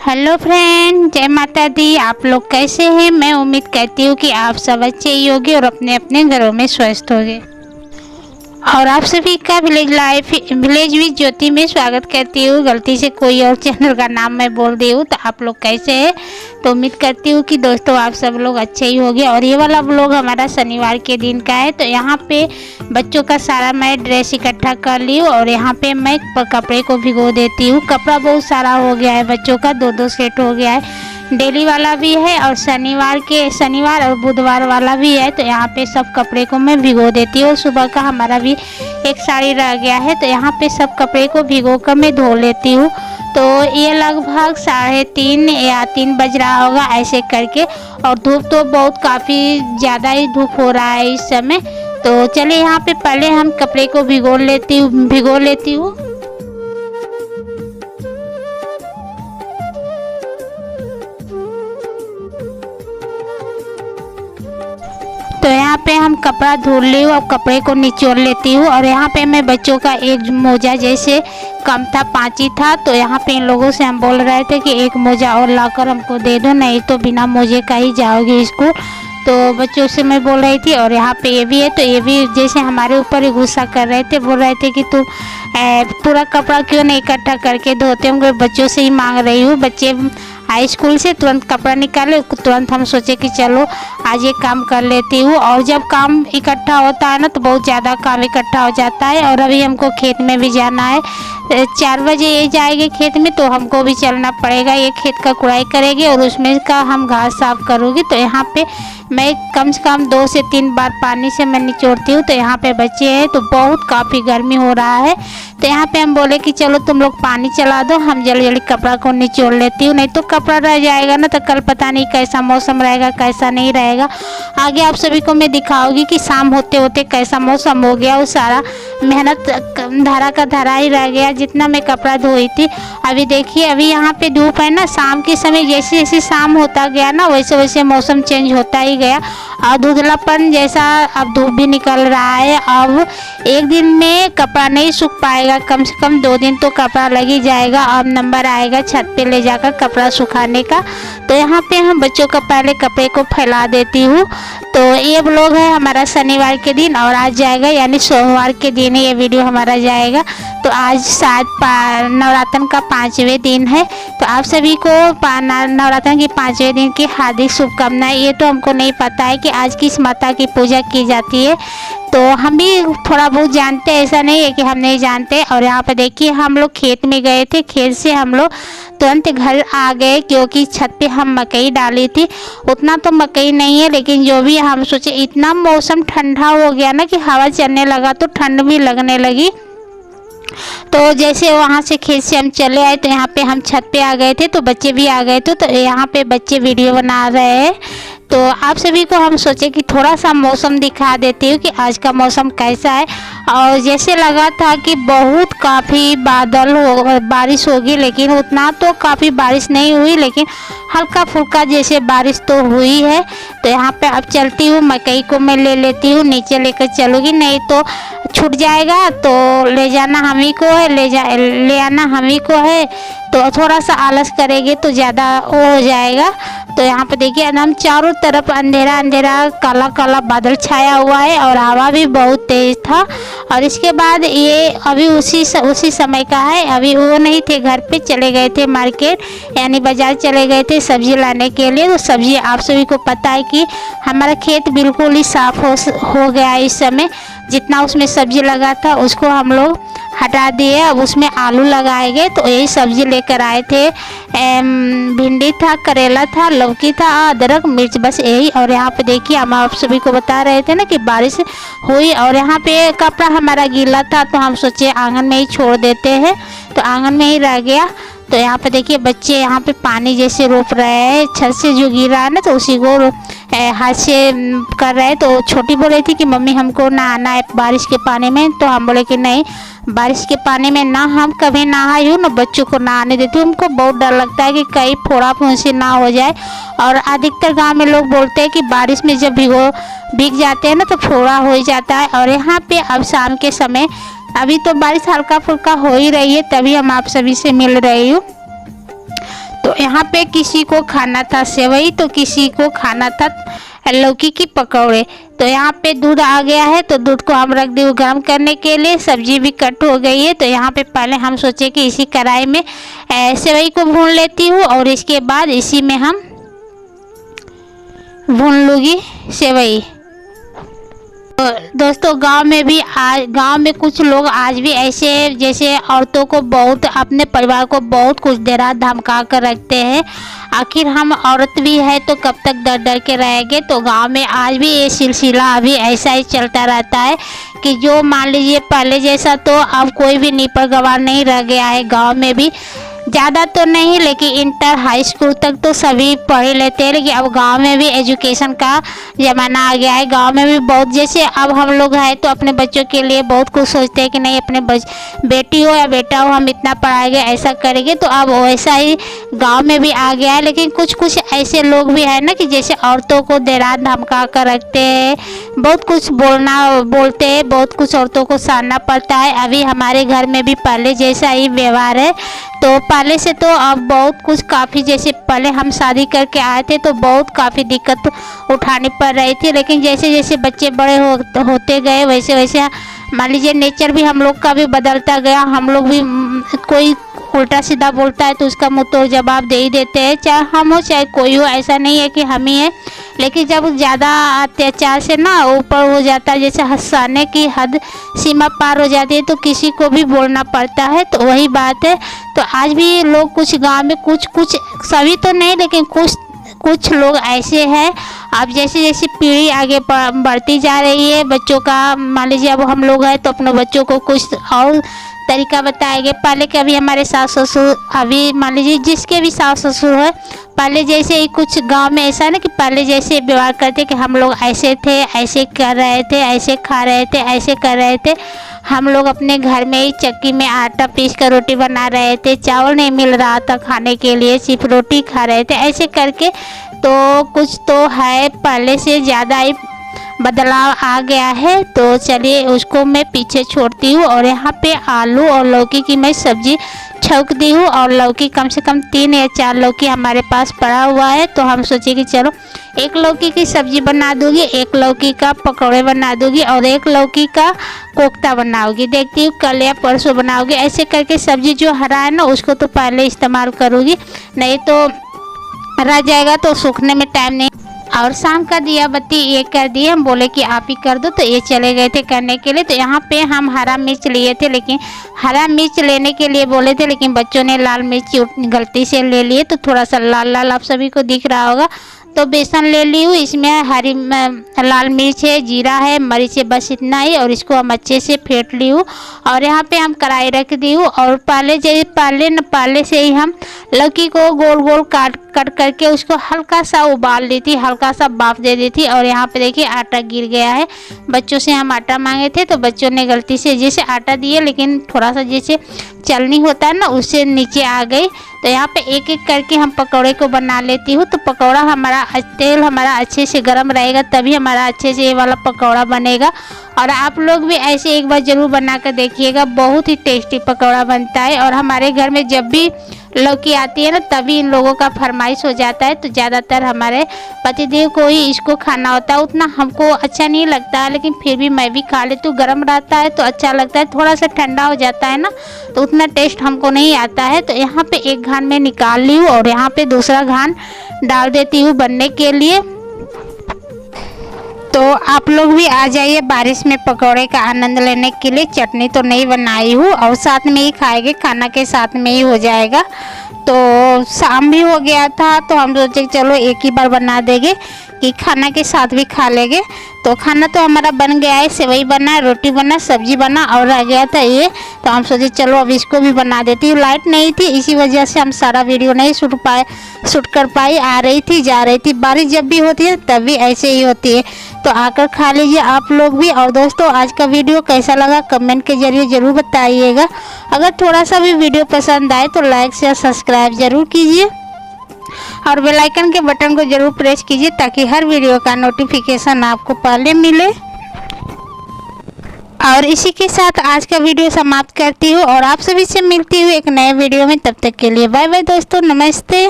Hello friend, जय माता दी। आप लोग कैसे हैं? मैं उम्मीद करती हूँ कि आप सब अच्छे ही होंगे और अपने अपने घरों में स्वस्थ होंगे। और आप सभी का विलेज विद ज्योति में स्वागत करती हूँ। गलती से कोई और चैनल का नाम मैं बोल दी हूँ तो आप लोग कैसे हैं? तो उम्मीद करती हूँ कि दोस्तों आप सब लोग अच्छे ही होंगे। और ये वाला व्लॉग हमारा शनिवार के दिन का है। तो यहाँ पे बच्चों का सारा मैं ड्रेस इकट्ठा कर ली हूँ और यहाँ पे मैं कपड़े को भिगो देती हूँ। कपड़ा बहुत सारा हो गया है, बच्चों का दो सेट हो गया है। डेली वाला भी है और शनिवार और बुधवार वाला भी है। तो यहाँ पे सब कपड़े को मैं भिगो देती हूँ। सुबह का हमारा भी एक साड़ी रह गया है तो यहाँ पे सब कपड़े को भिगो कर मैं धो लेती हूँ। तो ये लगभग 3:30 या 3 बज रहा होगा ऐसे करके। और धूप तो बहुत काफ़ी ज़्यादा ही धूप हो रहा है इस समय। तो चलिए यहाँ पे पहले हम कपड़े को भिगो लेती हूँ। तो यहाँ पे हम कपड़ा धुल ली हूँ और कपड़े को निचोड़ लेती हूँ। और यहाँ पे मैं बच्चों का एक मोजा जैसे कम था, 5 ही था। तो यहाँ पे इन लोगों से हम बोल रहे थे कि एक मोजा और लाकर हमको दे दो, नहीं तो बिना मोजे का ही जाओगे स्कूल। तो बच्चों से मैं बोल रही थी। और यहाँ पे ये भी है तो ये भी जैसे हमारे ऊपर ही गुस्सा कर रहे थे, बोल रहे थे कि तुम पूरा कपड़ा क्यों नहीं इकट्ठा करके धोते हो। बच्चों से ही मांग रही हूँ। बच्चे हाई स्कूल से तुरंत कपड़ा निकाले, तुरंत हम सोचे कि चलो आज ये काम कर लेती हूँ। और जब काम इकट्ठा होता है ना तो बहुत ज़्यादा काम इकट्ठा हो जाता है। और अभी हमको खेत में भी जाना है, 4 बजे ये जाएंगे खेत में तो हमको भी चलना पड़ेगा। ये खेत का कुड़ाई करेगी और उसमें का हम घास साफ करूँगी। तो यहाँ पे मैं कम से कम 2 से 3 बार पानी से मैं निचोड़ती हूँ। तो यहाँ पे बच्चे हैं तो बहुत काफ़ी गर्मी हो रहा है। तो यहाँ पे हम बोले कि चलो तुम लोग पानी चला दो, हम जल्दी जल्दी कपड़ा को निचोड़ लेती हूँ, नहीं तो कपड़ा रह जाएगा ना तो कल पता नहीं कैसा मौसम रहेगा कैसा नहीं रहेगा। आगे आप सभी को मैं दिखाऊंगी कि शाम होते होते कैसा मौसम हो गया। वो सारा मेहनत धारा का धारा ही रह गया जितना मैं कपड़ा धोई थी। अभी देखिए अभी यहाँ पे धूप है ना, शाम के समय जैसे जैसे शाम होता गया ना वैसे वैसे मौसम चेंज होता ही गया। और धुंधलापन जैसा अब धूप भी निकल रहा है। अब एक दिन में कपड़ा नहीं सूख पाएगा, कम से कम 2 दिन तो कपड़ा लग ही जाएगा। अब नंबर आएगा छत पे ले जाकर कपड़ा सुखाने का। तो यहाँ पे हम बच्चों का पहले कपड़े को फैला देती हूँ। तो ये व्लॉग है हमारा शनिवार के दिन और आज जाएगा यानी सोमवार के दिन ये वीडियो हमारा जाएगा। तो आज शायद नवरात्र का 5वें दिन है। तो आप सभी को नवरात्र के 5वें दिन की हार्दिक शुभकामनाएं। ये तो हमको नहीं पता है कि आज किस माता की पूजा की जाती है, तो हम भी थोड़ा बहुत जानते हैं, ऐसा नहीं है कि हम नहीं जानते। और यहाँ पर देखिए हम लोग खेत में गए थे, खेत से हम लोग तुरंत घर आ गए क्योंकि छत पे हम मकई डाली थी। उतना तो मकई नहीं है लेकिन जो भी हम सोचे, इतना मौसम ठंडा हो गया ना कि हवा चलने लगा तो ठंड भी लगने लगी। तो जैसे वहाँ से खेत से हम चले आए तो यहाँ पे हम छत पे आ गए थे तो बच्चे भी आ गए थे। तो यहाँ पे बच्चे वीडियो बना रहे हैं। तो आप सभी को हम सोचे कि थोड़ा सा मौसम दिखा देती हूँ कि आज का मौसम कैसा है। और जैसे लगा था कि बहुत काफ़ी बारिश होगी, लेकिन उतना तो काफ़ी बारिश नहीं हुई, लेकिन हल्का फुल्का जैसे बारिश तो हुई है। तो यहाँ पे अब चलती हूँ, मकई को मैं ले लेती हूँ, नीचे लेकर चलूँगी, नहीं तो छूट जाएगा। तो ले जाना हम ही को है, ले आना हम ही को है। तो थोड़ा सा आलस करेंगे तो ज़्यादा वो हो जाएगा। तो यहाँ पे देखिए एकदम चारों तरफ अंधेरा अंधेरा काला काला बादल छाया हुआ है और हवा भी बहुत तेज था। और इसके बाद ये अभी उसी समय का है। अभी वो नहीं थे घर पे, चले गए थे मार्केट यानी बाजार चले गए थे सब्जी लाने के लिए। तो सब्जी आप सभी को पता है कि हमारा खेत बिल्कुल ही साफ हो गया है इस समय। जितना उसमें सब्जी लगा था उसको हम लोग हटा दिए, अब उसमें आलू लगाएंगे। तो यही सब्जी लेकर आए थे, भिंडी था, करेला था, लौकी था, अदरक मिर्च, बस यही। और यहाँ पे देखिए हम आप सभी को बता रहे थे ना कि बारिश हुई और यहाँ पे कपड़ा हमारा गीला था तो हम सोचे आंगन में ही छोड़ देते हैं, तो आंगन में ही रह गया। तो यहाँ पे देखिए बच्चे यहाँ पे पानी जैसे रोप रहे हैं, छत से जो गिर रहा है ना तो उसी को हाथ से कर रहे हैं। तो छोटी बोल रही थी कि मम्मी हमको नहाना है बारिश के पानी में। तो हम बोले कि नहीं, बारिश के पानी में ना हम कभी नहाई हूँ ना बच्चों को नहाने देती हूँ। हमको बहुत डर लगता है कि कहीं फोड़ा फुंसी ना हो जाए। और अधिकतर गांव में लोग बोलते हैं कि बारिश में जब भीग जाते हैं ना तो फोड़ा हो जाता है। और यहाँ पे अब शाम के समय अभी तो बारिश हल्का फुल्का हो ही रही है, तभी हम आप सभी से मिल रही हूँ। तो यहाँ पे किसी को खाना था सेवई तो किसी को खाना था लौकी की पकौड़े। तो यहाँ पे दूध आ गया है तो दूध को हम रख दिए गर्म करने के लिए। सब्जी भी कट हो गई है तो यहाँ पे पहले हम सोचे कि इसी कढ़ाई में सेवई को भून लेती हूँ और इसके बाद इसी में हम भून लूँगी सेवई। तो दोस्तों गांव में कुछ लोग आज भी ऐसे जैसे औरतों को बहुत अपने परिवार को बहुत कुछ देर धमका कर रखते हैं। आखिर हम औरत भी है तो कब तक डर डर के रहेंगे। तो गांव में आज भी ये सिलसिला अभी ऐसा ही चलता रहता है कि जो मान लीजिए पहले जैसा तो अब कोई भी नीपड़ गवार नहीं रह गया है। गांव में भी ज़्यादा तो नहीं लेकिन इंटर हाई स्कूल तक तो सभी पढ़ लेते हैं। लेकिन अब गांव में भी एजुकेशन का ज़माना आ गया है। गांव में भी बहुत जैसे अब हम लोग हैं तो अपने बच्चों के लिए बहुत कुछ सोचते हैं कि नहीं अपने बेटी हो या बेटा हो हम इतना पढ़ाएंगे ऐसा करेंगे। तो अब वैसा ही गांव में भी आ गया है। लेकिन कुछ ऐसे लोग भी हैं ना कि जैसे औरतों को देर रात धमका कर रखते हैं, बहुत कुछ बोलते हैं, बहुत कुछ औरतों को सहना पड़ता है। अभी हमारे घर में भी पहले जैसा ही व्यवहार है। तो पहले से तो अब बहुत कुछ काफ़ी जैसे पहले हम शादी करके आए थे तो बहुत काफ़ी दिक्कत उठानी पड़ रही थी। लेकिन जैसे जैसे बच्चे बड़े होते गए वैसे वैसे मान लीजिए नेचर भी हम लोग का भी बदलता गया। हम लोग भी कोई उल्टा सीधा बोलता है तो उसका मुँह तोड़ जवाब दे ही देते हैं, चाहे हम हो चाहे कोई हो। ऐसा नहीं है कि हम ही है। लेकिन जब ज़्यादा अत्याचार से ना ऊपर हो जाता है, जैसे हंसाने की हद सीमा पार हो जाती है तो किसी को भी बोलना पड़ता है। तो वही बात है। तो आज भी लोग कुछ गांव में कुछ सभी तो नहीं लेकिन कुछ लोग ऐसे हैं। अब जैसे जैसे पीढ़ी आगे बढ़ती जा रही है, बच्चों का मान लीजिए अब हम लोग हैं तो अपने बच्चों को कुछ और तरीका बताएंगे। पहले के अभी हमारे सास ससुर अभी मान लीजिए जिसके भी सास ससुर है पहले जैसे ही कुछ गांव में ऐसा है ना कि पहले जैसे व्यवहार करते कि हम लोग ऐसे थे, ऐसे कर रहे थे, ऐसे खा रहे थे, ऐसे कर रहे थे। हम लोग अपने घर में ही चक्की में आटा पीस कर रोटी बना रहे थे, चावल नहीं मिल रहा था खाने के लिए, सिर्फ रोटी खा रहे थे ऐसे करके। तो कुछ तो है पहले से ज़्यादा ही बदलाव आ गया है। तो चलिए उसको मैं पीछे छोड़ती हूँ और यहाँ पे आलू और लौकी की मैं सब्जी छौंक दी हूँ। और लौकी कम से कम 3 या 4 लौकी हमारे पास पड़ा हुआ है। तो हम सोचे कि चलो एक लौकी की सब्जी बना दूँगी, एक लौकी का पकौड़े बना दूँगी और एक लौकी का कोफ्ता बनाऊँगी। देखती हूँ कल या परसों बनाऊँगी। ऐसे करके सब्जी जो हरा है ना उसको तो पहले इस्तेमाल करूँगी, नहीं तो रह जाएगा तो सूखने में टाइम नहीं। और शाम का दिया बत्ती ये कर दिए, हम बोले कि आप ही कर दो तो ये चले गए थे करने के लिए। तो यहाँ पे हम हरा मिर्च लिए थे, लेकिन हरा मिर्च लेने के लिए बोले थे लेकिन बच्चों ने लाल मिर्च गलती से ले लिए तो थोड़ा सा लाल लाल आप सभी को दिख रहा होगा। तो बेसन ले ली हूँ, इसमें हरी लाल मिर्च है, जीरा है, मरीच है, बस इतना ही। और इसको हम अच्छे से फेंट ली हूँ और यहाँ पे हम कढ़ाई रख दी हूँ। और पहले से ही हम लौकी को गोल गोल काट करके उसको हल्का सा उबाल ली थी, हल्का सा भाप दे दी थी। और यहाँ पे देखिए आटा गिर गया है। बच्चों से हम आटा मांगे थे तो बच्चों ने गलती से जैसे आटा दिए लेकिन थोड़ा सा जैसे चलनी होता है ना उससे नीचे आ गई। तो यहाँ पे एक एक करके हम पकौड़े को बना लेती हूँ। तो पकौड़ा तेल हमारा अच्छे से गर्म रहेगा तभी हमारा अच्छे से ये वाला पकौड़ा बनेगा। और आप लोग भी ऐसे एक बार ज़रूर बना कर देखिएगा, बहुत ही टेस्टी पकौड़ा बनता है। और हमारे घर में जब भी लौकी आती है ना तभी इन लोगों का फरमाइश हो जाता है। तो ज़्यादातर हमारे पतिदेव को ही इसको खाना होता है। उतना हमको अच्छा नहीं लगता है लेकिन फिर भी मैं भी खा लेती हूँ। गर्म रहता है तो अच्छा लगता है, थोड़ा सा ठंडा हो जाता है ना तो उतना टेस्ट हमको नहीं आता है। तो यहाँ पे एक घान में निकाल ली हूँ और यहाँ पे दूसरा घान डाल देती हूँ बनने के लिए। तो आप लोग भी आ जाइए बारिश में पकौड़े का आनंद लेने के लिए। चटनी तो नहीं बनाई हूँ और साथ में ही खाएंगे, खाना के साथ में ही हो जाएगा। तो शाम भी हो गया था तो हम सोचे चलो एक ही बार बना देंगे कि खाना के साथ भी खा लेंगे। तो खाना तो हमारा बन गया है, सेवई बना, रोटी बना, सब्जी बना और रह गया था ये। तो हम सोचे चलो अब इसको भी बना देती हूँ। लाइट नहीं थी इसी वजह से हम सारा वीडियो नहीं शूट कर पाई। आ रही थी जा रही थी, बारिश जब भी होती है तभी ऐसे ही होती है। तो आकर खा लीजिए आप लोग भी। और दोस्तों आज का वीडियो कैसा लगा कमेंट के जरिए ज़रूर बताइएगा। अगर थोड़ा सा भी वीडियो पसंद आए तो लाइक शेयर सब्सक्राइब ज़रूर कीजिए और बेल आइकन के बटन को जरूर प्रेस कीजिए ताकि हर वीडियो का नोटिफिकेशन आपको पहले मिले। और इसी के साथ आज का वीडियो समाप्त करती हूँ और आप सभी से मिलती हूँ एक नए वीडियो में। तब तक के लिए बाय बाय दोस्तों, नमस्ते।